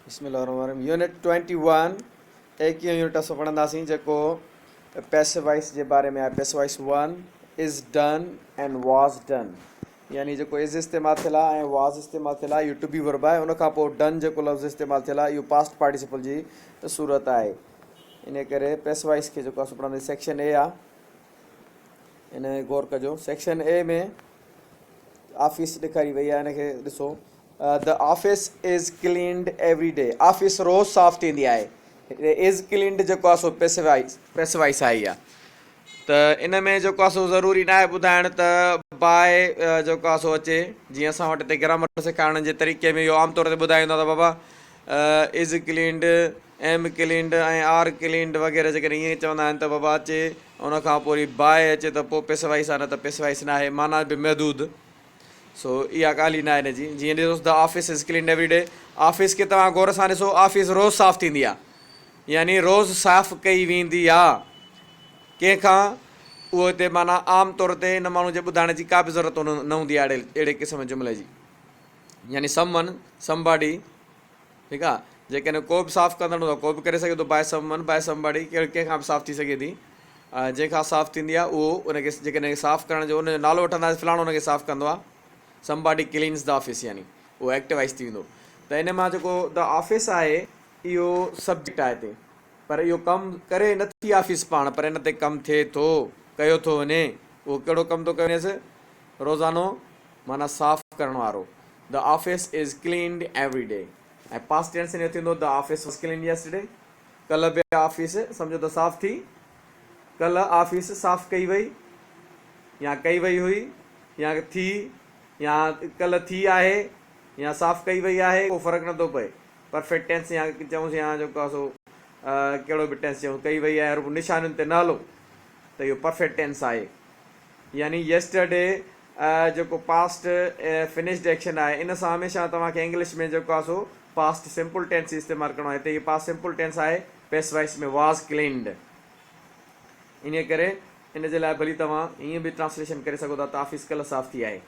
बिस्मिल्लाहिर्रहमानिर्रहीम। यूनिट 21 एक ही यूनिट असां पढ़ंदासीं जेको पैसिव वॉइस जे बारे में आहे। Passive voice 1 is done and was done, यानी जेको इज़ इस्तेमालु थियल आहे ऐं वॉज इस्तेमालु थियल आहे इहो टू बी वर्ब आहे। उनखां पोइ डन जेको लफ़्ज़ इस्तेमालु थियल आहे इहो पास्ट पार्टिसिपल जी सूरत आहे। इन करे पैसिव वॉइस खे जेको असां पढ़ंदासीं सेक्शन ए आहे, इन में गौर कजो। सेक्शन ए में ऑफिस ॾेखारी वई आहे, इनखे ॾिसो। The office is cleaned every day. Office रोज़ साफ़ थींदी आहे। इज़ क्लीन्ड जेको आहे सो पैसिव वॉइस आहे इहा। त इन में जेको आहे सो ज़रूरी न आहे ॿुधाइण त बाय जेको आहे सो अचे। जीअं असां वटि हिते ग्रामर सेखारण जे तरीक़े में इहो आमतौर ते ॿुधाईंदो आहे त बाबा इज़ क्लीन्ड, एम क्लीन्ड ऐं आर क्लीन्ड वग़ैरह जेकॾहिं ईअं चवंदा आहिनि त बाबा अचे। उनखां पोइ वरी बाय अचे त पोइ पैसिव वॉइस आहे, न त पैसिव वॉइस न आहे। माना बि महदूद। सो इहा ॻाल्हि ई न आहे हिन जी। जीअं ॾिसोसि the office is cleaned every day. Office खे तव्हां गौर सां ॾिसो, ऑफिस रोज़ साफ़ु थींदी आहे, यानी रोज़ साफ़ु कई वेंदी आहे। कंहिंखां उहो हिते माना आम तौर ते इन माण्हू जे ॿुधाइण जी का बि ज़रूरत न हूंदी आहे अहिड़े क़िस्म जुमिले जी। यानी समवन, समबॉडी, ठीकु आहे। जेकॾहिं को बि साफ़ु कंदड़ हूंदो को बि करे सघे थो। बाय समवन, बाय समबॉडी कंहिंखां बि साफ़ु थी सघे थी। जंहिंखां साफ़ु थींदी आहे उहो उनखे जेकॾहिं साफ़ु करण जो उनजो नालो वठंदासीं, फलाणो उनखे साफ़ु कंदो आहे। समबॉडी क्लीन्स द ऑफिस, यानी उहो एक्टिव वॉइस थी वेंदो। त इन मां जेको द ऑफिस आहे इहो सब्जेक्ट आहे हिते, पर इहो कमु करे नथी ऑफिस पाण, पर इन ते कमु थिए थो, कयो थो वञे। उहो कहिड़ो कमु थो करे वञेसि? रोज़ानो, माना साफ़ु करण वारो। The office is cleaned every day. ऐं पास्ट टेंस में थींदो the office was cleaned yesterday. कल्ह बि ऑफिस सम्झो त साफ़ु थी। कल्ह ऑफिस साफ़ु कई वई, या कई वई हुई, या थी, या कल्ह थी आहे, या साफ़ु कई वई आहे, को फ़र्क़ु नथो पए। परफेक्ट टेंस या चऊंसि, या जेको आहे सो कहिड़ो बि टेंस चयूं, कई वई आहे और निशानियुनि ते न हलो त इहो परफेक्ट टेंस आहे। यानी यस्टरडे जेको पास्ट फिनिश्ड एक्शन आहे, इन सां हमेशह तव्हांखे इंग्लिश में जेको आहे सो पास्ट सिंपल टेंस इस्तेमालु करिणो आहे। हिते इहो पास्ट सिंपल टेंस आहे, पैसिव वॉइस में वॉज क्लीन्ड। इन करे इन जे लाइ भली तव्हां ईअं बि ट्रांसलेशन करे सघो था त ऑफिस कल्ह साफ़ु थी आहे,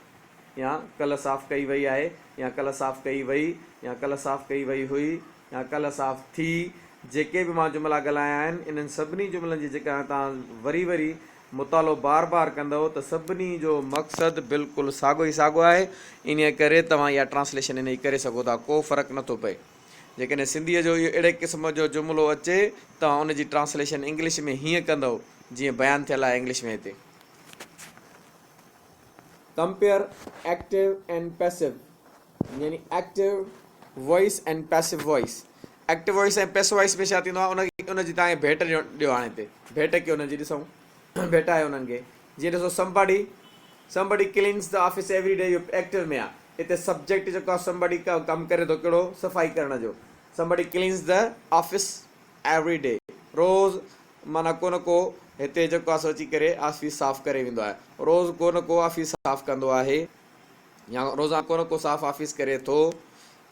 या कल्ह साफ़ु कई वई आहे, या कल्ह साफ़ु कई वई, या कल्ह साफ़ु कई वई हुई, या कल्ह साफ़ु थी। जेके बि मां जुमिला ॻाल्हाया आहिनि, इन्हनि सभिनी जुमिलनि जी जेका तव्हां वरी वरी मुतालो बार बार कंदव त सभिनी जो मक़सदु बिल्कुलु साॻियो ई साॻियो आहे। इन करे तव्हां इहा ट्रांसलेशन इन जी करे सघो था, को फ़र्क़ु नथो पए। जेकॾहिं सिंधीअ जो इहो अहिड़े क़िस्म जो जुमिलो अचे तव्हां उनजी ट्रांसलेशन इंग्लिश में हीअं कंदव जीअं बयानु थियल आहे इंग्लिश में हिते। कंपेयर एक्टिव एंड पैसिव, यानी active voice and passive voice. Active voice ऐं पैसिव वॉइस में छा थींदो आहे, उनजी तव्हांखे भेट ॾियो। हाणे हिते भेट कयो उनजी, ॾिसूं भेट आहे उन्हनि खे। जीअं ॾिसो somebody cleans the office every day, इहो एक्टिव में आहे। हिते सब्जेक्ट जेको आहे समबडी कमु करे थो, कहिड़ो? सफ़ाई करण जो। Somebody cleans the office every day, रोज़ माना को न को हिते जेको आहे सो अची करे ऑफिस साफ़ु करे वेंदो आहे। रोज़ को न को ऑफिस साफ़ु कंदो आहे, या रोज़ाना को न को साफ़ु ऑफिस करे थो।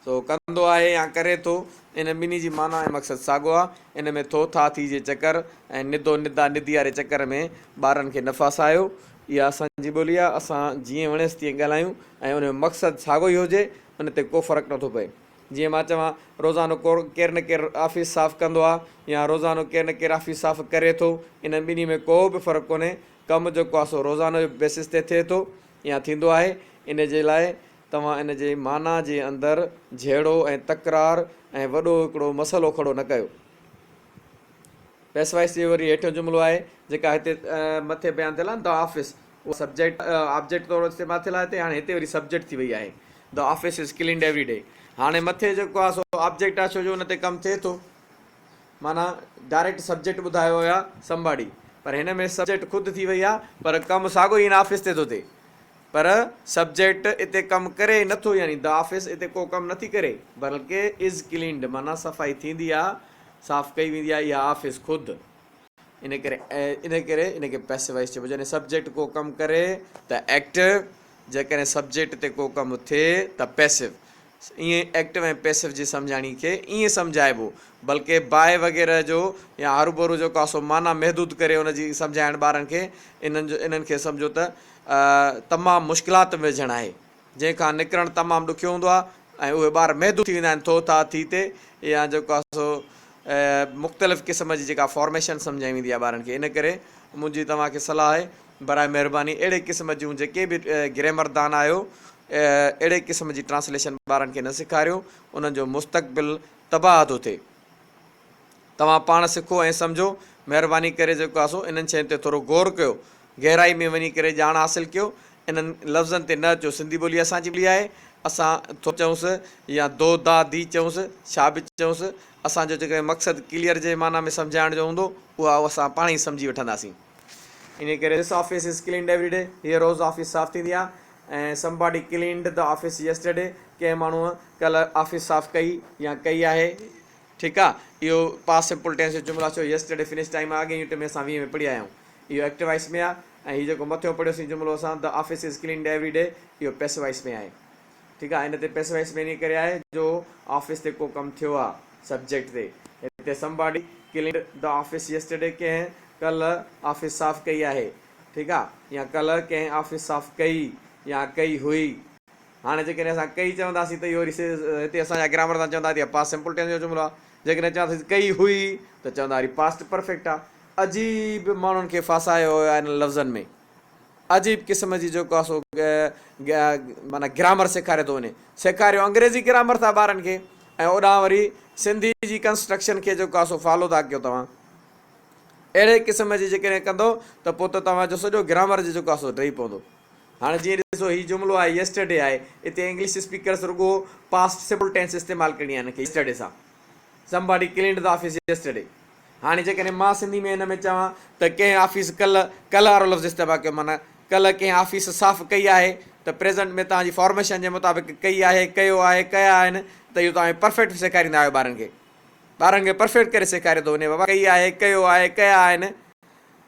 सो कंदो आहे या करे थो, इन ॿिन्ही जी माना ऐं मक़सदु साॻियो आहे। इन में थो था थी जे चकर ऐं निदो निदा निदी वारे चकर में ॿारनि खे न फासायो। इहा असांजी ॿोली आहे, असां जीअं वणेसि तीअं ॻाल्हायूं ऐं उन जो मक़सदु साॻियो ई हुजे, उन ते को फ़र्क़ु नथो पए। जीअं मां चवां रोज़ानो केरु न केरु ऑफिस साफ़ु कंदो आहे, या रोज़ानो केरु न केरु ऑफिस साफ़ु करे थो, इन ॿिन्ही में को बि फ़र्क़ु कोन्हे। कमु जेको आहे सो रोज़ानो बेसिस ते थिए थो या थींदो आहे। इन जे लाइ तव्हां इन जे माना जे अंदरि झेड़ो ऐं तकरार ऐं वॾो हिकिड़ो मसइलो खड़ो न कयो। पैसिव वॉइस जो वरी हेठियों जुमिलो आहे जेका हिते मथे बयानु थियल आहे, द ऑफिस, उहो सब्जेक्ट ऑब्जेक्ट तौरु इस्तेमालु थियल आहे हिते। हाणे हिते वरी सब्जेक्ट थी वई आहे, the office is cleaned every day. हाणे मथे जेको आहे सो ऑब्जेक्ट आहे, छो जो हुन ते कमु थिए थो। माना डायरेक्ट सब्जेक्ट ॿुधायो हुया समबडी, पर हिन में सब्जेक्ट ख़ुदि थी वई आहे, पर कमु साॻियो ई हिन ऑफिस ते थो थिए। पर सब्जेक्ट हिते कमु करे नथो, यानी द ऑफिस हिते को कमु नथी करे, बल्कि इज़ क्लीन्ड माना सफ़ाई थींदी आहे, साफ़ु कई वेंदी आहे इहा ऑफिस ख़ुदि। इन करे इनखे पैसिव वॉइस चइबो। जॾहिं सब्जेक्ट को कमु करे त एक्टिव, जेकॾहिं सब्जेक्ट ते को कमु थिए त पैसिव। ईअं एक्टिव ऐं पैसिव जी सम्झाणी खे ईअं सम्झाइबो, बल्कि बाय वग़ैरह जो या हरूभरू जेको आहे सो माना महदूद करे उनजी सम्झाइण ॿारनि खे, इन्हनि खे सम्झो त तमामु मुश्किलात में विझणु आहे, जंहिंखां निकिरणु तमामु ॾुखियो हूंदो आहे। ऐं उहे ॿार महदूद थी वेंदा आहिनि थो था थी ते या जेको आहे सो मुख़्तलिफ़ क़िस्म जी जेका फॉर्मेशन सम्झाई वेंदी आहे ॿारनि खे। इन करे मुंहिंजी तव्हांखे सलाह आहे बराए महिरबानी अहिड़े क़िस्म जूं जेके बि ग्रामरदान आहियो अहिड़े क़िस्म जी ट्रांसलेशन ॿारनि खे न सेखारियो, उन्हनि जो मुस्तक़बिल तबाह थो थिए। तव्हां पाण सिखो ऐं सम्झो, महिरबानी करे जेको आहे सो इन्हनि शयुनि ते थोरो गौर कयो, गहराई में वञी करे ॼाण हासिलु कयो। इन्हनि लफ़्ज़नि ते न अचो, सिंधी ॿोली असांजी ॿोली आहे, असां थो चऊंसि या दो दा दी चऊंसि, छा बि चऊंसि, असांजो जेको मक़सदु क्लियर जे माना में सम्झाइण जो हूंदो उहा असां पाण ई सम्झी वठंदासीं। इन करे this office is cleaned every day, हीअ रोज़ु ऑफिस साफ़ थींदी आहे। ऐं somebody cleaned the office yesterday, कंहिं माण्हूअ कल्ह ऑफिस साफ़ कई या कई आहे, ठीकु आहे। इहो पास्ट सिंपल टेंस जो जुमिलो छो यस्टरडे फिनिश टाइम आहे, अॻे यूनिट में असां 20 में पढ़ी आया आहियूं, इहो एक्टिव वॉइस में आहे। ऐं हीउ जेको मथियों पढ़ियोसीं जुमिलो असां the office is cleaned every day, इहो पैसिव वॉइस में आहे, ठीकु आहे। इन ते पैसिव वॉइस में इन करे आहे जो ऑफिस ते को कमु थियो आहे सब्जेक्ट ते। हिते somebody cleaned the office yesterday, कंहिं कल्ह ऑफिस साफ़ कई आहे, ठीकु आहे, या कल्ह कंहिं ऑफिस साफ़ कई या कई हुई। हाणे जेकॾहिं असां कई चवंदासीं त इहो हिते असांजा ग्रामर सां चवंदा पास्ट सिंपल टेंस जो जुमिलो आहे। जेकॾहिं चवंदासीं कई हुई त चवंदा वरी पास्ट परफेक्ट आहे। अजीब माण्हुनि खे फासायो वियो आहे इन लफ़्ज़नि में, अजीब क़िस्म जी जेको आहे सो माना ग्रामर सेखारे थो वञे। सेखारियो अंग्रेज़ी ग्रामर था ॿारनि खे, ऐं ओॾां वरी सिंधी जी कंस्ट्रक्शन खे जेको आहे सो फॉलो था कयो। तव्हां अहिड़े क़िस्म जी जेकॾहिं कंदो त पोइ त तव्हांजो सॼो ग्रामर जो जेको आहे सो डही पवंदो। हाणे जीअं ॾिसो हीउ जुमिलो आहे यस्टरडे आहे, हिते इंग्लिश स्पीकर्स रुॻो पास्ट सिंपल टेंस इस्तेमालु करणी आहे हिनखे यस्टरडे सां। Somebody cleaned the office yesterday. हाणे जेकॾहिं मां सिंधी में हिन में चवां त कंहिं ऑफिस कल्ह वारो लफ़्ज़ इस्तेमालु कयो, माना कल्ह कंहिं ऑफिस साफ़ कई आहे, त प्रेज़ेंट में तव्हांजी फॉर्मेशन जे मुताबिक़ कई आहे, कयो आहे, कया आहिनि, त इहो तव्हां परफेक्ट सेखारींदा आहियो ॿारनि खे। ॿारनि खे परफेक्ट करे सेखारे थो वञे, बाबा कई आहे, कयो आहे, कया आहिनि,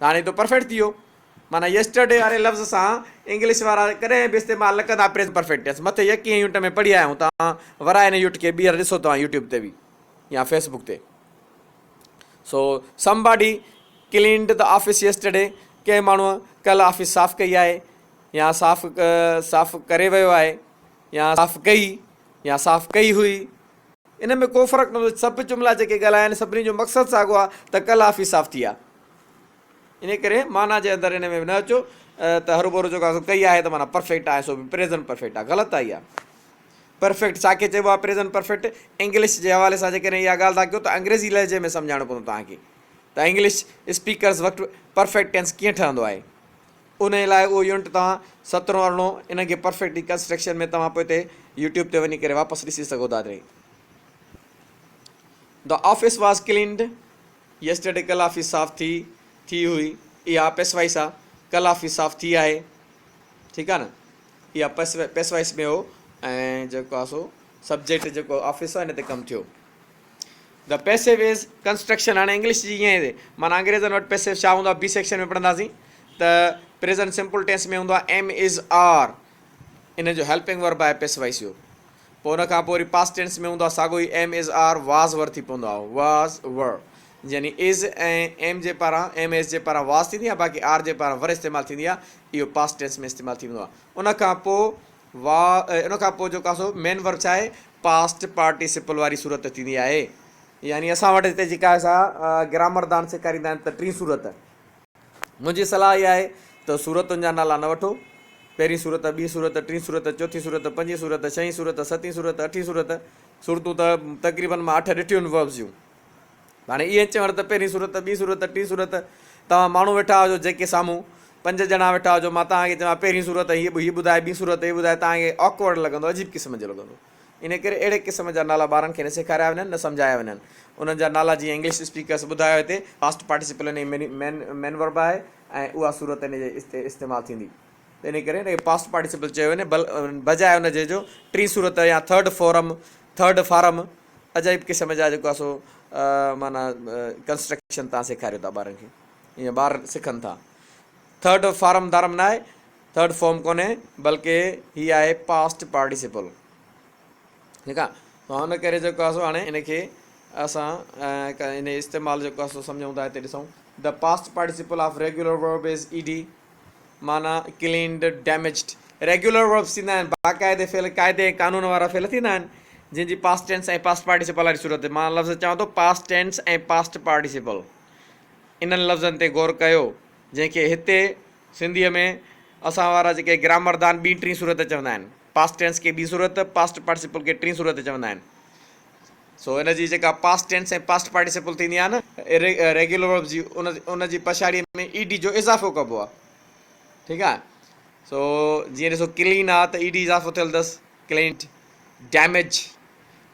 हाणे त परफेक्ट थी वियो। माना यस्टरडे वारे लफ़्ज़ सां इंग्लिश वारा कॾहिं बि इस्तेमालु न कंदा प्रेज़ेंट परफेक्ट टेंस। मथे यकीन यूनिट में पढ़ी आया आहियूं, तव्हां वराए हिन यूनिट खे ॿीहर ॾिसो तव्हां यूट्यूब ते बि या फेसबुक ते। So somebody cleaned the office yesterday, कंहिं माण्हूअ कल्ह ऑफिस साफ़ कई आहे या साफ़ करे वियो आहे या साफ़ कई या साफ़ कई हुई। इन में को फ़र्क़ु न, सभु जुमिला जेके ॻाल्हाइनि सभिनी जो मक़सदु साॻियो आहे त कल्ह ऑफिस साफ़ थी आहे। इन करे माना जे अंदरि इन में न अचो त हरू भरू जेको आहे कई आहे त माना परफेक्ट आहे, सो प्रेज़ेंट परफेक्ट आहे, ग़लति आहे इहा। परफेक्ट छाखे चइबो आहे प्रेज़ेंट परफेक्ट? इंग्लिश जे हवाले सां जेकॾहिं इहा ॻाल्हि था कयो त अंग्रेज़ी लहजे में सम्झाइणो पवंदो तव्हांखे त इंग्लिश स्पीकर्स वक़्तु परफेक्ट टेंस कीअं ठहंदो आहे। उन लाइ उहो यूनिट तव्हां 17 अरिड़ों इनखे परफेक्ट कंस्ट्रक्शन में तव्हां पोइ हिते यूट्यूब ते वञी करे वापसि ॾिसी सघो था। The office was cleaned yesterday, कल्ह ऑफिस साफ़ थी हुई, इहा पैसिव वॉइस आहे। कल्ह ऑफिस साफ़ थी आहे, ठीकु आहे न, इहा पैसिव वॉइस में हो। ऐं जेको आहे सो सब्जेक्ट जेको ऑफिस आहे हिन ते कमु थियो। The passive is construction. हाणे इंग्लिश जी ईअं आहे, माना अंग्रेज़नि वटि पैसिव छा हूंदो आहे, बी सेक्शन में पढ़ंदासीं त प्रेज़ेंट सिंपल टेंस में हूंदो आहे एम इज़ आर, इन जो हेल्पिंग वर्ब आहे पैसिव वॉइस जो। पोइ उन खां पोइ वरी पास्ट टेंस में हूंदो आहे साॻियो ई एम इज़ आर वाज़ वर थी पवंदो आहे, वाज़ वर, यानी इज़ ऐं एम जे पारां एम एस जे पारां वाज़ थींदी आहे, बाक़ी आर जे पारां वर इस्तेमालु थींदी आहे। इहो पास्ट टेंस में इस्तेमालु थी वेंदो आहे। उन खां पोइ जेको आहे सो मेन वर्ब छा आहे, पास्ट पार्टिसिपल वारी सूरत थींदी आहे। यानी असां वटि हिते जेका असां ग्रामरदान सेखारींदा आहिनि त 3 सूरत। मुंहिंजी सलाह इहा आहे त सूरतुनि जा नाला न वठो, पहिरीं सूरत, ॿी सूरत, टीं सूरत, चौथी सूरत, पंजी सूरत, छहीं सूरत, सतीं सूरत, अठीं सूरत। सूरतूं त तक़रीबन मां 8 ॾिठियूं आहिनि वर्ब्स जूं। हाणे इहे चवण त पहिरीं सूरत, ॿी सूरत, टीं सूरत, तव्हां माण्हू वेठा हुजो जेके साम्हूं 5 ॼणा वेठा हुजो, मां तव्हांखे चवां पहिरीं सूरत हीअ ॿुधाए, ॿी सूरत हीअ ॿुधाए, तव्हांखे ऑकवर्ड लॻंदो, अजीब क़िस्म जो लॻंदो। इन करे अहिड़े क़िस्म जा नाला ॿारनि खे न सेखारिया वञनि, न सम्झाया वञनि। उन्हनि जा नाला जीअं इंग्लिश स्पीकर्स ॿुधायो हिते, पास्ट पार्टिसिपल इन मेन वर्ब आहे ऐं उहा सूरत इन जे इस्तेमालु थींदी। त इन करे हिनखे पास्ट पार्टिसिपल चयो वञे, बजाए हुनजे जो 3 सूरत या थर्ड फॉरम अजाइब क़िस्म जा जेको आहे सो माना कंस्ट्रक्शन तव्हां सेखारियो था ॿारनि खे, ईअं ॿार सिखनि था। थर्ड फॉरम धारम न आहे, थर्ड फॉर्म कोन्हे, बल्कि हीअ आहे पास्ट पार्टिसिपल, ठीकु आहे। त हुन करे जेको आहे सो हाणे हिनखे असां इन इस्तेमालु जेको आहे सो सम्झूं था। हिते ॾिसूं the past participle of regular verb is ED, माना क्लीन्ड, डैमेज्ड। रेगुलर वर्ब्स थींदा आहिनि बाक़ाइदे फेल, क़ाइदे कानून वारा फेल थींदा आहिनि। जंहिंजी पास्ट टेंस ऐं पास्ट पार्टिसिपल वारी सूरत। मां लफ़्ज़ चवां थो पास्ट टेंस ऐं पास्ट पार्टिसिपल, इन्हनि लफ़्ज़नि ते गौर कयो, जंहिंखे हिते सिंधीअ में असां वारा जेके ग्रामरदान ॿी टी सूरत चवंदा आहिनि। पास्ट टेंस खे ॿी सूरत, पास्ट पार्टिसिपल खे टी सूरत चवंदा आहिनि। सो इन जी जेका पास्ट टेंस ऐं पास्ट पार्टिसिपल थींदी आहे न रेगुलर वर्ब जी, उन जी पछाड़ीअ में ईडी जो इज़ाफ़ो कबो आहे। ठीकु आहे। सो जीअं ॾिसो क्लीन आहे त ईडी इज़ाफ़ो थियल अथसि, क्लीन्ड। डैमेज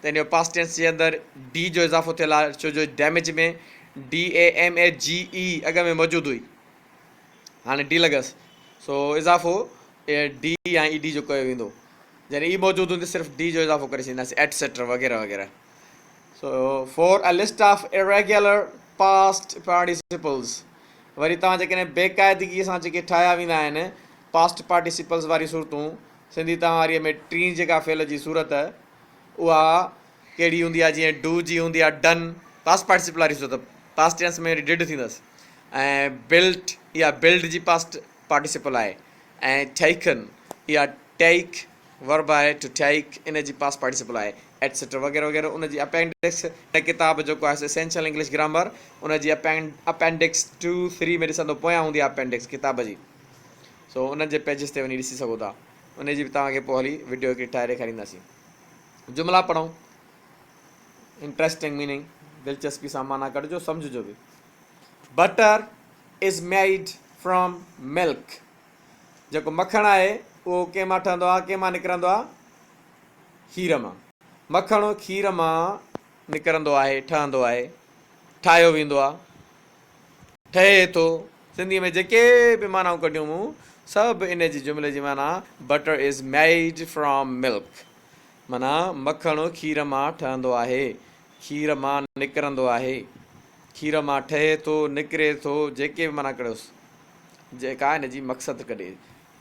त इन जो पास्ट टेंस जे अंदरि डी जो इज़ाफ़ो थियल आहे, छो जो डैमेज में DAMAGE अॻ में मौजूदु हुई, हाणे डी लॻसि। सो इज़ाफ़ो डी या ईडी जो कयो वेंदो। जॾहिं ई मौजूदु हूंदी सिर्फ़ु डी जो इज़ाफ़ो करे छॾींदासीं, एटसेट्रा वग़ैरह वग़ैरह। So for a list of irregular past participles, वरी तव्हां जेकॾहिं बेक़ाइदगीअ सां जेके ठाहिया वेंदा आहिनि पास्ट पार्टिसिपल्स वारी सूरतूं, सिंधी तव्हां वारीअ में टी जेका फेल जी सूरत उहा कहिड़ी हूंदी आहे, जीअं डू जी हूंदी आहे डन, पास्ट पार्टिसिपल वारी सूरत, पास्ट टेंस में डिड थींदसि। ऐं बिल्ट इहा बिल्ड जी पास्ट पार्टिसिपल आहे। ऐं टेकन इहा टेक वर्ब आहे, टू टेक इन जी पास्ट पार्टिसिपल आहे, एटसेट्रा वग़ैरह वग़ैरह। उन जी अपेंडिक्स किताब जेको आहे एसेंशियल इंग्लिश ग्रामर, उन जी अपेंडिक्स 2-3 में ॾिसंदो, पोयां हूंदी आहे अपेंडिक्स किताब जी। सो उन जे पेजिस ते वञी ॾिसी सघो था, उन जी बि तव्हांखे पोइ हली वीडियो हिकिड़ी ठाहे ॾेखारींदासीं। जुमिला पढ़ूं, इंट्रस्टिंग मीनिंग, दिलचस्पी सां माना कढिजो, सम्झिजो बि। Butter is made from milk, जेको मखण आहे उहो कंहिं मां ठहंदो आहे, कंहिं मां निकिरंदो आहे, खीर मां। मखण खीर मां निकिरंदो आहे, ठहंदो आहे, ठाहियो वेंदो आहे, ठहे थो। सिंधीअ में जेके बि मानाऊं कढियूं मूं सभु इन जी जुमिले जी माना butter is made from milk, माना मखण खीर मां ठहंदो आहे, खीर मां निकिरंदो आहे, खीर मां ठहे थो, निकिरे थो, जेके बि माना कढियोसि, जेका हिन जी मक़सदु कढे।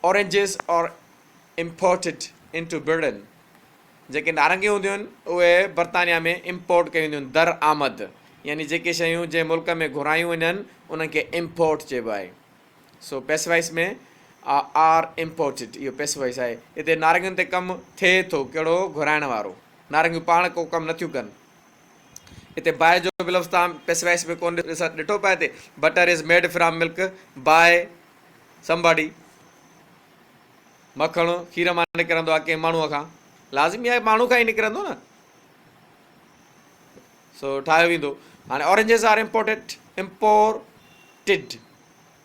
ऑरेंजिस और इम्पोर्टेड इनटू ब्रिटेन, जेके नारंगियूं हूंदियूं आहिनि उहे बर्तानिया में इम्पोर्ट कयूं वेंदियूं आहिनि, दर आमद, यानी जेके शयूं जंहिं मुल्क में घुरायूं वञनि उन्हनि खे इम्पोर्ट चइबो आहे। सो पैसिवाइस में आर इम्पोर्टेड, इहो पैसिवाइस आहे। हिते नारंगियुनि ते कमु थिए थो, कहिड़ो, घुराइण वारो। नारंगियूं पाण को कमु नथियूं कनि। हिते बाय जो बि लफ़्ज़ तव्हां पैसिवाइस में कोन ॾिठो पए हिते, butter is made from milk by somebody. मखण खीर मां निकिरंदो आहे कंहिं माण्हूअ खां, लाज़िमी आहे माण्हू खां ई निकिरंदो न। सो ठाहियो वेंदो। हाणे oranges are imported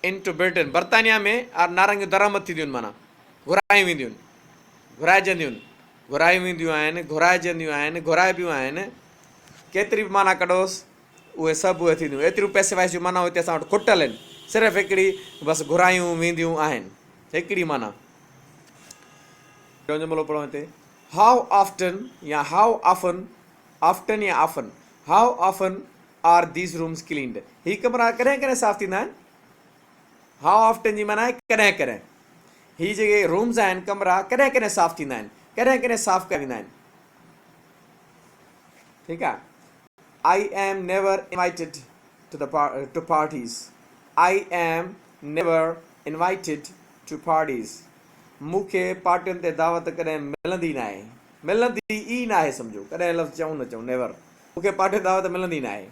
into Britain, बर्तानिया में नारंगियूं दरामद थींदियूं आहिनि, माना घुरायूं वेंदियूं आहिनि, घुराइजंदियूं आहिनि, घुरायूं वेंदियूं आहिनि, घुराइजंदियूं आहिनि, घुराइबियूं आहिनि, केतिरी बि माना कढोसि उहे सभु उहे थींदियूं। एतिरियूं पैसिवाइस जूं माना हिते असां वटि खुटल आहिनि, सिर्फ़ु हिकिड़ी बसि घुरायूं वेंदियूं आहिनि, हिकिड़ी माना। जुमिलो पढ़ो हिते, हाउ ऑफ्टन या हाउ ऑफन, ऑफ्टन या ऑफन, how often are these rooms cleaned, ही कमरा कॾहिं कॾहिं साफ़ थींदा आहिनि। हाउ ऑफ्टन जी माना आहे कॾहिं कॾहिं, ही जेके रूम्स आहिनि कमरा कॾहिं कॾहिं साफ़ थींदा आहिनि, कॾहिं कॾहिं साफ़ कया वेंदा आहिनि। ठीकु आहे। I am never invited to parties. I am never invited to parties. मूंखे पार्टियुनि ते दावत कॾहिं मिलंदी न आहे, मिलंदी ई न आहे, सम्झो कॾहिं लफ़्ज़ चऊं न चऊं, नेवर। मूंखे पार्टियुनि ते दावत मिलंदी न आहे,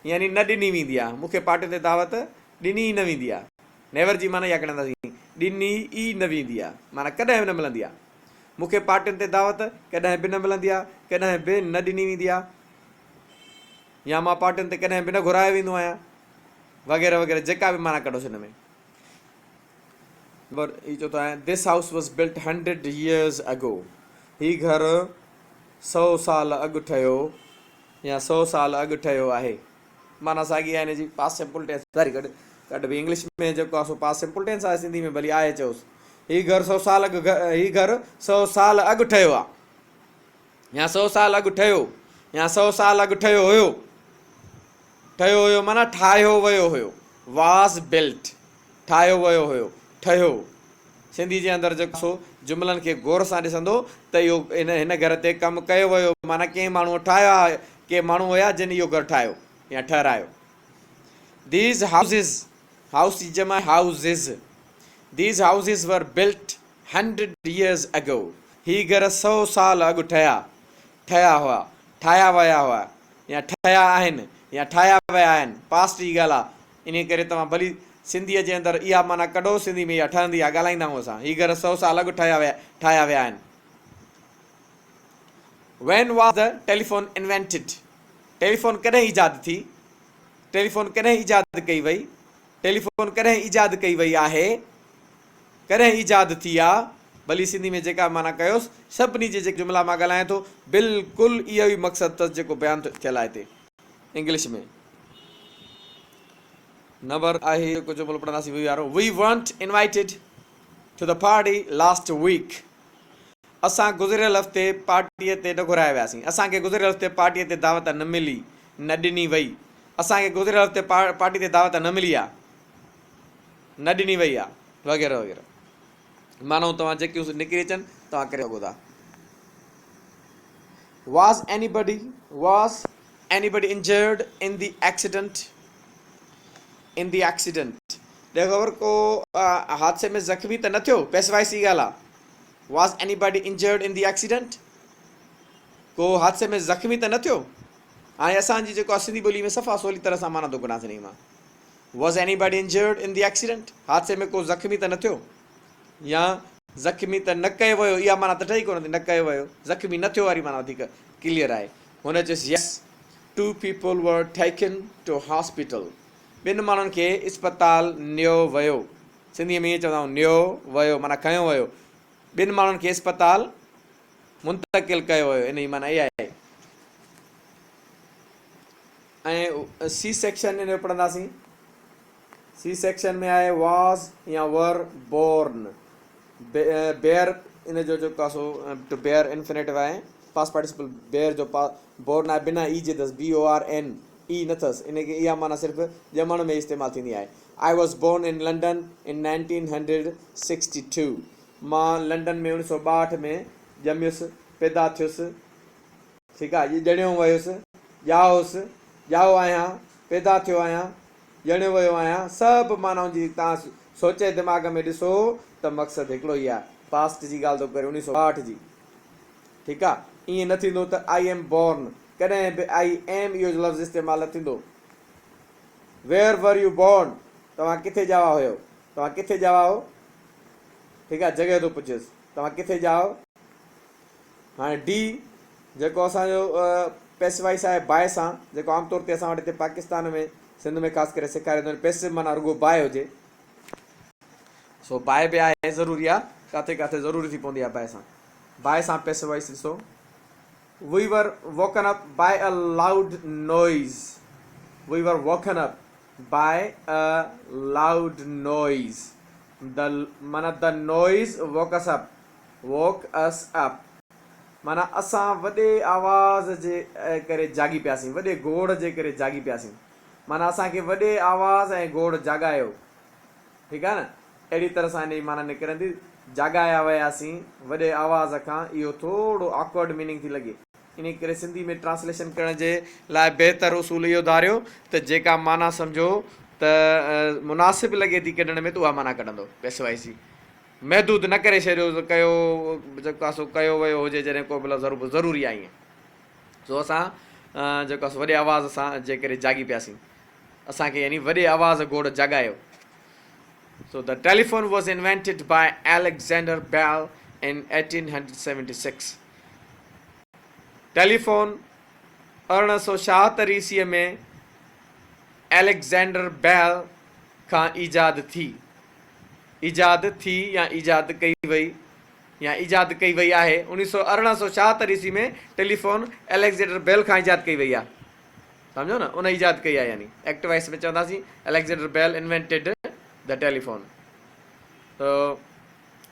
यानी न ॾिनी वेंदी आहे, मूंखे पार्टियुनि ते दावत ॾिनी ई न वेंदी आहे। नेवर जी माना इहा कढंदासीं, ॾिनी ई न वेंदी आहे, माना कॾहिं बि न मिलंदी आहे। मूंखे पार्टियुनि ते दावत कॾहिं बि न मिलंदी आहे, कॾहिं बि न ॾिनी वेंदी आहे, या मां पार्टियुनि ते कॾहिं बि न घुरायो वेंदो आहियां, वग़ैरह वग़ैरह, जेका बि माना कढोसि हिन में। हीउ चओ त this house was built 100 years ago, हीउ घरु 100 साल अॻु ठहियो या 100 साल अॻु ठहियो आहे, माना साॻी आहे हिन जी पास्ट सिंपल टेंस। सॉरी कॾहिं बि इंग्लिश में जेको आहे सो पास्ट सिंपल टेंस आहे, सिंधी में भली आहे चयोसि, हीउ घरु 100 साल अॻु, हीउ घरु 100 साल अॻु ठहियो आहे, या 100 साल अॻु ठहियो, या 100 साल अॻु ठहियो हुयो। ठहियो हुयो माना ठाहियो वियो हुयो, वाज़ बिल्ट, ठाहियो वियो हुयो, ठहियो। सिंधी जे अंदरि जेको सो जुमिलनि खे गौर सां ॾिसंदो त इहो हिन घर ते कमु कयो वियो, माना कंहिं माण्हूअ ठाहिया, के माण्हू हुया जिन इहो घरु ठाहियो या ठहिरायो। दीज़ हाउसिस, हाउस जी जमा houses, these houses were built 100 years ago, ही घर 100 साल अॻु ठहिया। ठहिया हुआ, ठाहिया विया हुआ, या ठहिया आहिनि, या ठाहिया विया आहिनि, पास्ट जी ॻाल्हि आहे। इन करे तव्हां भली सिंधीअ जे अंदरि इहा माना कढो, सिंधी में इहा ठहंदी आहे, ॻाल्हाईंदा आहियूं असां। हीअ घर 100 साल अॻु ठाहिया विया आहिनि। When was the telephone invented? Telephone कॾहिं ईजाद थी? टेलीफोन कॾहिं ईजाद कई वई? टेलीफोन कॾहिं ईजाद कई वई आहे? कॾहिं ईजाद थी आहे? भली सिंधी में जेका माना कयोसि, सभिनी जे जेके जुमिला मां ॻाल्हायां थो, बिल्कुलु इहो ई मक़सदु अथसि जेको बयानु थियल आहे हिते इंग्लिश में। नंबर आहे जेको जुमिलो पढ़ंदासीं वी वारो। We weren't invited to the party last week. असां गुज़िरियल हफ़्ते पार्टीअ ते न घुराया वियासीं। असांखे गुज़िरियल हफ़्ते पार्टीअ ते दावत न मिली, न ॾिनी वई। असांखे गुज़िरियल हफ़्ते पार्टी ते दावत न मिली आहे, न ॾिनी वई आहे, वग़ैरह वग़ैरह। मानो तव्हां जेकियूं निकिरी अचनि तव्हां करे सघो था। Was anybody injured in the accident? In the accident, देखो ख़बर को हादसे में ज़ख्मी त न थियो, पैसिवाइज़ ई ॻाल्हि आहे। Was anybody injured in the accident? को हादसे में ज़ख्मी त न थियो। हाणे असांजी जेको आहे सिंधी ॿोली में सफ़ा सवली तरह सां माना थो कढां सिंधी मां। Was anybody injured in the accident? हादसे में को ज़ख्मी त न थियो, या ज़ख्मी त न कयो वियो, इहा माना त ठही कोन थी। न कयो वियो, ज़ख्मी न थियो वारी माना वधीक क्लियर आहे। हुन चयोसि yes, 2 people were taken to hospital. ॿिनि माण्हुनि खे इस्पताल नियो वियो। सिंधीअ में ईअं चवंदा आहियूं, नियो वियो माना खयो वियो। ॿिनि माण्हुनि खे इस्पताल मुंतकिल कयो वियो, इन जी माना इहा आहे। ऐं सी सेक्शन इन जो पढ़ंदासीं। सी सेक्शन में आहे was या were born। बेयर इन जो जेको आहे सो टू बेयर इन्फिनेटिव आहे, पास्ट पार्टिसिपल बेयर जो बोर्न आहे, बिना ई जे अथसि, BORN, ई न अथसि। इनखे इहा माना सिर्फ़ु ॼमण में इस्तेमालु थींदी आहे। I was born in London in 1962। मां लंडन में 1962 में ॼमियुसि, पैदा थियुसि। ठीकु आहे, इहो ॼणियो वियुसि, ॼाओसि, ॼाओ आहियां, पैदा थियो आहियां, ॼणियो वियो आहियां। सभु मानाऊं जी तव्हां सोचे दिमाग़ में ॾिसो त मक़सदु हिकिड़ो ई आहे, पास्ट जी ॻाल्हि थो करे, 1962 जी। ठीकु आहे, ईअं न थींदो त आई एम बॉर्न, कॾहिं बि आई एम इहो लफ़्ज़ इस्तेमालु न थींदो। वेयर वर यू बॉर्न, तव्हां किथे ॼावा हुयो, तव्हां किथे ॼावा हो। ठीकु आहे, जॻह थो पुछियुसि, तव्हां किथे ॼाओ। हाणे डी जेको असांजो पैसिवाइज़ आहे बाए सां, जेको आमतौर ते असां वटि हिते पाकिस्तान में सिंध में ख़ासि करे सेखारे थो, पैसिव माना रुॻो बाए हुजे। सो बाए बि आहे, ज़रूरी आहे, किथे किथे ज़रूरी थी पवंदी आहे बाए सां। बाए सां पैसिवाइज़ ॾिसो। We were woken up by a loud noise. We were woken up by a loud noise. The noise woke us up. Woke us up. माना असां वॾे आवाज़ जे करे जागी पियासीं, वॾे गोड़ जे करे जागी पियासीं। माना असांखे वॾे आवाज़ ऐं गोड़ जाॻायो। ठीकु आहे न, अहिड़ी तरह सां हिन जी माना निकिरंदी, जाॻाया वियासीं वॾे आवाज़ खां। इहो थोरो ऑकवर्ड मीनिंग थी लॻे, इन करे सिंधी में ट्रांसलेशन करण जे लाइ बहितर उसूल इहो धारियो त जेका माना सम्झो त मुनासिबु लॻे थी कढण में, त उहा माना कढंदो पैसिवाइज़ जी। महदूद न करे छॾियो, कयो जेको आहे सो कयो वियो हुजे जॾहिं को बि लफ़्ज़ ज़रूरी आहे ईअं। सो असां जेको आहे वॾे आवाज़ सां जे करे जागी पियासीं, असांखे यानी वॾे आवाज़ गोड़ जाॻायो। So the telephone was invented by Alexander Bell in 1876. Telephone 1876 ईस्वीअ में एलेक्जेंडर बेल खां ईजाद थी या ईजाद कई वई, या ईजाद कई वई आहे। 1876 ईस्वी में टेलीफोन एलेक्जेंडर बेल खां ईजाद कई वई आहे, सम्झो न, उन ईजाद कई आहे। यानी एक्ट वाइस में चवंदासीं Alexander Bell invented the telephone. तो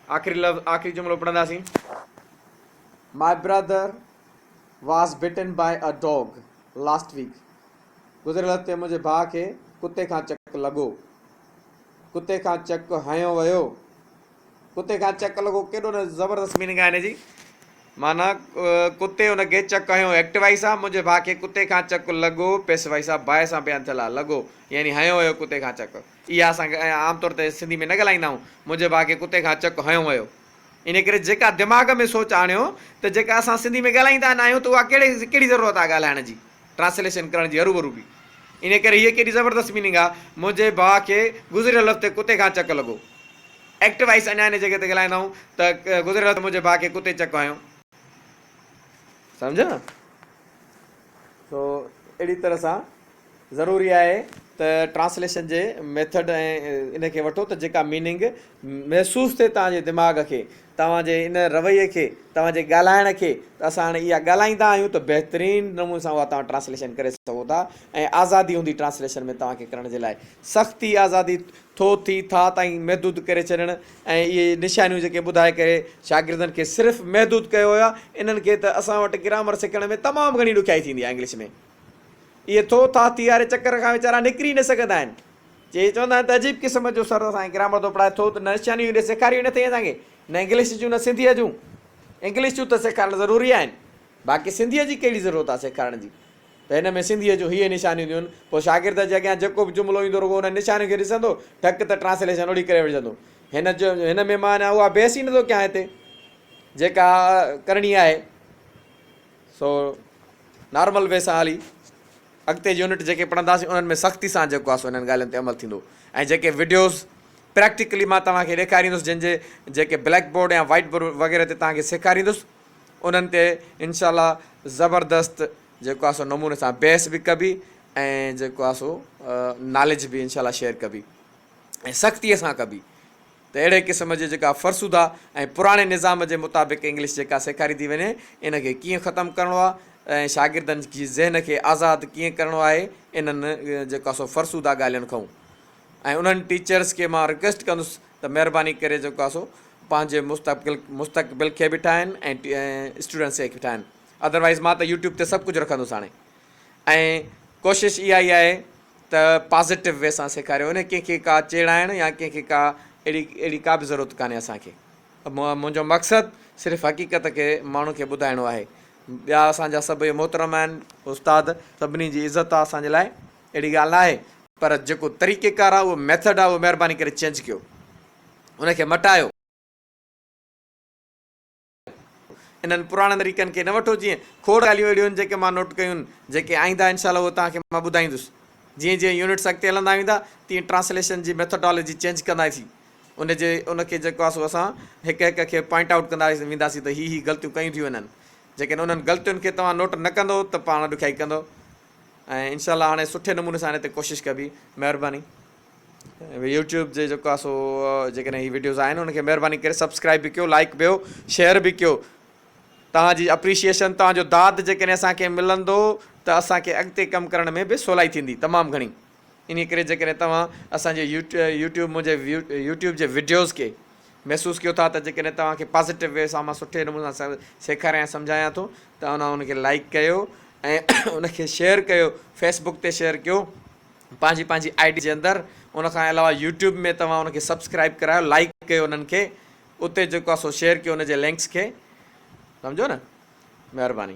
आख़िरी जुमिलो पढ़ंदासीं। My brother was bitten by a dog last week. गुज़िरियल हफ़्ते मुंहिंजे भाउ खे कुते खां चक लॻो। कुते खां चक हयो वियो, कुते खां चक लॻो, केॾो न ज़बरदस्त मीनिंग आहे हिन जी। माना कुते हुनखे चक हयो, एक्टिवाइज़ आहे, मुंहिंजे भाउ खे कुते खां चक लॻो, पैसिवाइज़ आहे, बाए सां बयानु थियल आहे, लॻो यानी हयो वियो कुते खां चक। इहा असां आमतौर ते सिंधी में न ॻाल्हाईंदा आहियूं, मुंहिंजे भाउ खे कुते खां चक हयो वियो। इन करे जेका दिमाग़ में सोच आणियो त जेका असां सिंधी में ॻाल्हाईंदा न आहियूं त उहा कहिड़ी ज़रूरत आहे ॻाल्हाइण जी, ट्रांसलेशन करण जी हरू भरू बि। इन करे हीअ केॾी ज़बरदस्त मीनिंग आहे। मुंहिंजे भाउ खे गुज़िरियल हफ़्ते कुते खां चक लॻो। एक्ट वाइस अञा हिन जॻह ते ॻाल्हाईंदा आहियूं त गुज़िरियल हफ़्ते मुंहिंजे भाउ खे कुते चक आयो, सम्झ न। सो अहिड़ी तरह सां ज़रूरी आहे त ट्रांसलेशन जे मेथड ऐं इन खे वठो त जेका मीनिंग महसूसु थिए तव्हांजे दिमाग़ खे, तव्हांजे इन रवैये खे, तव्हांजे ॻाल्हाइण खे, त असां हाणे इहा ॻाल्हाईंदा आहियूं त बहितरीनु नमूने सां उहा तव्हां ट्रांसलेशन करे सघो था। ऐं आज़ादी हूंदी ट्रांसलेशन में तव्हांखे करण जे लाइ, सख़्ती आज़ादी थो थी था ताईं महदूद करे छॾणु ऐं इहे निशानियूं जेके ॿुधाए करे शागिर्दनि खे सिर्फ़ु महदूद कयो हुया। इन्हनि खे त असां वटि ग्रामर सिखण में तमामु घणी ॾुखियाई थींदी आहे इंग्लिश में। इहे थो था थी वारे चकर खां वीचारा निकिरी न सघंदा आहिनि। चवंदा आहिनि त अजीब क़िस्म जो सर असांखे ग्रामर थो पढ़ाए, थो त निशानियूं हेॾे सेखारियूं न थिए असांखे, न इंग्लिश जूं न सिंधीअ जूं। इंग्लिश जूं त सेखारणु ज़रूरी आहिनि, बाक़ी सिंधीअ जी कहिड़ी ज़रूरत आहे सेखारण जी। त हिन में सिंधीअ जूं हीअ निशानियूं ॾियूं, पोइ शागिर्द जे अॻियां जेको बि जुमिलो ईंदो रुॻो हुन निशानियुनि खे ॾिसंदो, ठक त ट्रांसलेशन ओड़ी करे विझंदो। हिन में मां अञा उहा बहस ई नथो कयां हिते जेका करणी आहे। सो नॉर्मल वे सां हली अॻिते यूनिट जेके पढ़ंदासीं उन्हनि में सख़्ती सां जेको आहे सो इन्हनि ॻाल्हियुनि ते अमल थींदो। ऐं जेके वीडियोज़ प्रैक्टिकली मां तव्हांखे ॾेखारींदुसि, जेके ब्लैक बोर्ड या वाइट बोर्ड वग़ैरह ते तव्हांखे सेखारींदुसि, उन्हनि ते इनशाला ज़बरदस्त जेको आहे सो नमूने सां बहस बि कबी ऐं जेको आहे सो नॉलेज बि इनशाला शेयर कबी ऐं सख़्तीअ सां कबी। त अहिड़े क़िस्म जे जेका फ़र्सूदा ऐं पुराणे निज़ाम जे मुताबिक़ इंग्लिश जेका सेखारी थी वञे, इनखे कीअं ख़तमु करिणो आहे ऐं शागिर्दनि जी ज़हन खे आज़ादु कीअं करिणो आहे, इन्हनि जेको आहे सो फ़र्सूदा ॻाल्हियुनि खां। ऐं उन्हनि टीचर्स खे मां रिक्वेस्ट कंदुसि त महिरबानी करे जेको आहे सो पंहिंजे मुस्तक़बिल खे बि ठाहिनि ऐं स्टूडेंट्स खे बि ठाहिनि। अदरवाइज़ मां त यूट्यूब ते सभु कुझु रखंदुसि हाणे। ऐं कोशिशि इहा ई आहे त पॉज़िटिव वे सां सेखारियो वञे, कंहिंखे का चेड़ाइण या कंहिंखे का अहिड़ी का बि ज़रूरत कान्हे असांखे। मुंहिंजो मक़सदु सिर्फ़ु हक़ीक़त खे माण्हू खे ॿुधाइणो आहे। ॿिया असांजा सभु मोहतरम आहिनि, उस्ताद, सभिनी जी इज़त आहे असांजे लाइ, अहिड़ी ॻाल्हि न आहे। पर जेको तरीक़ेकार आहे, उहो मैथड आहे, उहो महिरबानी करे चेंज कयो, उनखे मटायो। इन्हनि पुराणनि तरीक़नि खे न वठो। जीअं खोड़ ॻाल्हियूं अहिड़ियूं आहिनि जेके मां नोट कयूं आहिनि, जेके आईंदा इनशाला उहो तव्हांखे मां ॿुधाईंदुसि। जीअं जीअं यूनिट्स अॻिते हलंदा वेंदा तीअं ट्रांसलेशन जी मैथडोलॉजी चेंज कंदासीं। उनखे जेको आहे सो असां हिकु हिक खे पॉइंट आउट कंदा वेंदासीं त हीअ ग़लतियूं कयूं थियूं वञनि। जेकॾहिं उन्हनि ग़लतियुनि खे तव्हां नोट न कंदो त पाण ॾुखियाई कंदो। ऐं इनशाला हाणे सुठे नमूने सां हिन ते कोशिशि कबी। महिरबानी। यूट्यूब जे जेको आहे सो जेकॾहिं हीअ वीडियोज़ आहिनि उनखे महिरबानी करे सब्सक्राइब बि कयो, लाइक बि कयो, शेयर बि कयो। तव्हांजी अप्रीशिएशन, तव्हांजो दाद जेकॾहिं असांखे मिलंदो त असांखे अॻिते कमु करण में बि सवलाई थींदी तमामु घणी। इन करे जेकॾहिं तव्हां असांजे यूट्यूब जे वीडियोज़ खे महसूसु कयो था त जेकॾहिं तव्हांखे पॉज़िटिव वे सां मां सुठे नमूने सां सेखारियां सम्झायां थो त उनखे लाइक कयो ऐं उनखे शेयर कयो, फेसबुक ते शेयर कयो पंहिंजी ID जे अंदरि। उनखां अलावा यूट्यूब में तव्हां उनखे सब्सक्राइब करायो, लाइक कयो उन्हनि खे, उते जेको आहे सो शेयर कयो उनजे लिंक्स खे, सम्झो न। महिरबानी।